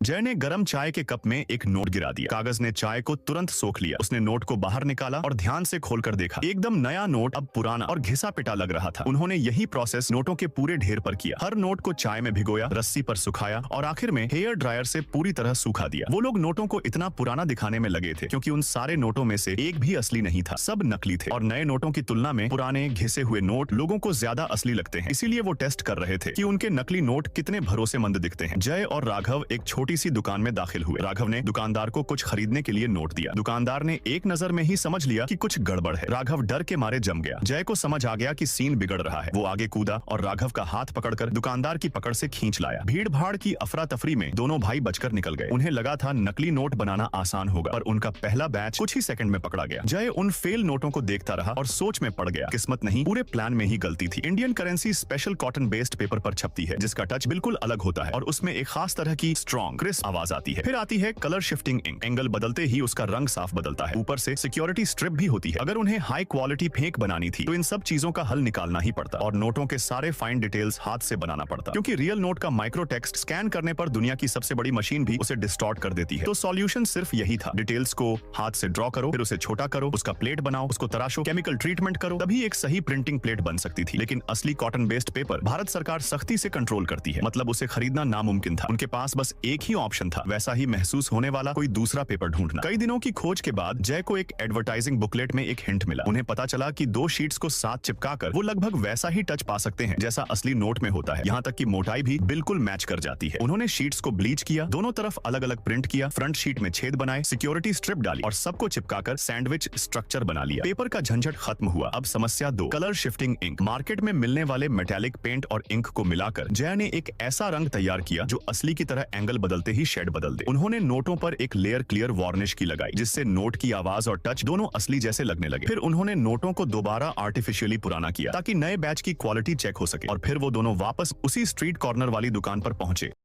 जय ने गरम चाय के कप में एक नोट गिरा दिया। कागज ने चाय को तुरंत सोख लिया। उसने नोट को बाहर निकाला और ध्यान से खोलकर देखा। एकदम नया नोट अब पुराना और घिसा पिटा लग रहा था। उन्होंने यही प्रोसेस नोटों के पूरे ढेर पर किया। हर नोट को चाय में भिगोया, रस्सी पर सुखाया और आखिर में हेयर ड्रायर से पूरी तरह सूखा दिया। वो लोग नोटों को इतना पुराना दिखाने में लगे थे क्योंकि उन सारे नोटों में से एक भी असली नहीं था, सब नकली थे। और नए नोटों की तुलना में पुराने घिसे हुए नोट लोगों को ज्यादा असली लगते हैं। इसीलिए वो टेस्ट कर रहे थे कि उनके नकली नोट कितने भरोसेमंद दिखते हैं। जय और राघव एक छोटी सी दुकान में दाखिल हुए। राघव ने दुकानदार को कुछ खरीदने के लिए नोट दिया। दुकानदार ने एक नजर में ही समझ लिया कि कुछ गड़बड़ है। राघव डर के मारे जम गया। जय को समझ आ गया कि सीन बिगड़ रहा है। वो आगे कूदा और राघव का हाथ पकड़कर दुकानदार की पकड़ से खींच लाया। भीड़ भाड़ की अफरा तफरी में दोनों भाई बचकर निकल गए। उन्हें लगा था नकली नोट बनाना आसान होगा, पर उनका पहला बैच कुछ ही सेकंड में पकड़ा गया। जय उन फेल नोटों को देखता रहा और सोच में पड़ गया। किस्मत नहीं, पूरे प्लान में ही गलती थी। Indian currency special cotton based paper पर छपती है, जिसका टच बिल्कुल अलग होता है और उसमें एक खास तरह की स्ट्रॉन्ग क्रिस्प आवाज आती है। फिर आती है कलर शिफ्टिंग इंक। एंगल बदलते ही उसका रंग साफ बदलता है। ऊपर से सिक्योरिटी स्ट्रिप भी होती है। अगर उन्हें हाई क्वालिटी फेंक बनानी थी तो इन सब चीजों का हल निकालना ही पड़ता और नोटों के सारे फाइन डिटेल्स हाथ से बनाना पड़ता, क्योंकि रियल नोट का माइक्रो टेक्स्ट स्कैन करने पर दुनिया की सबसे बड़ी मशीन भी उसे डिस्टॉर्ट कर देती है। तो सॉल्यूशन सिर्फ यही था, डिटेल्स को हाथ से ड्रॉ करो, फिर उसे छोटा करो, उसका प्लेट बनाओ, उसको तराशो, केमिकल ट्रीटमेंट करो, तभी एक सही प्रिंटिंग प्लेट बन सकती थी। लेकिन असली कॉटन बेस्ड पेपर भारत सरकार सख्ती से कंट्रोल करती है, मतलब उसे खरीदना नामुमकिन था। उनके पास बस एक ही ऑप्शन था, वैसा ही महसूस होने वाला कोई दूसरा पेपर ढूंढना। कई दिनों की खोज के बाद जय को एक एडवर्टाइजिंग बुकलेट में एक हिंट मिला। उन्हें पता चला कि दो शीट्स को साथ चिपकाकर वो लगभग वैसा ही टच पा सकते हैं जैसा असली नोट में होता है। यहाँ तक कि मोटाई भी बिल्कुल मैच कर जाती है। उन्होंने शीट्स को ब्लीच किया, दोनों तरफ अलग अलग प्रिंट किया, फ्रंट शीट में छेद बनाए, सिक्योरिटी स्ट्रिप डाली और सबको चिपकाकर सैंडविच स्ट्रक्चर बना लिया। पेपर का झंझट खत्म हुआ। अब समस्या 2, कलर शिफ्टिंग इंक। मार्केट में मिलने वाले मेटालिक पेंट और इंक को मिलाकर जय ने एक ऐसा रंग तैयार किया जो असली की तरह एंगल बदलते ही शेड बदल दे। उन्होंने नोटों पर एक लेयर क्लियर वार्निश की लगाई, जिससे नोट की आवाज और टच दोनों असली जैसे लगने लगे। फिर उन्होंने नोटों को दोबारा आर्टिफिशियली पुराना किया ताकि नए बैच की क्वालिटी चेक हो सके और फिर वो दोनों वापस उसी स्ट्रीट कॉर्नर वाली दुकान पर पहुंचे।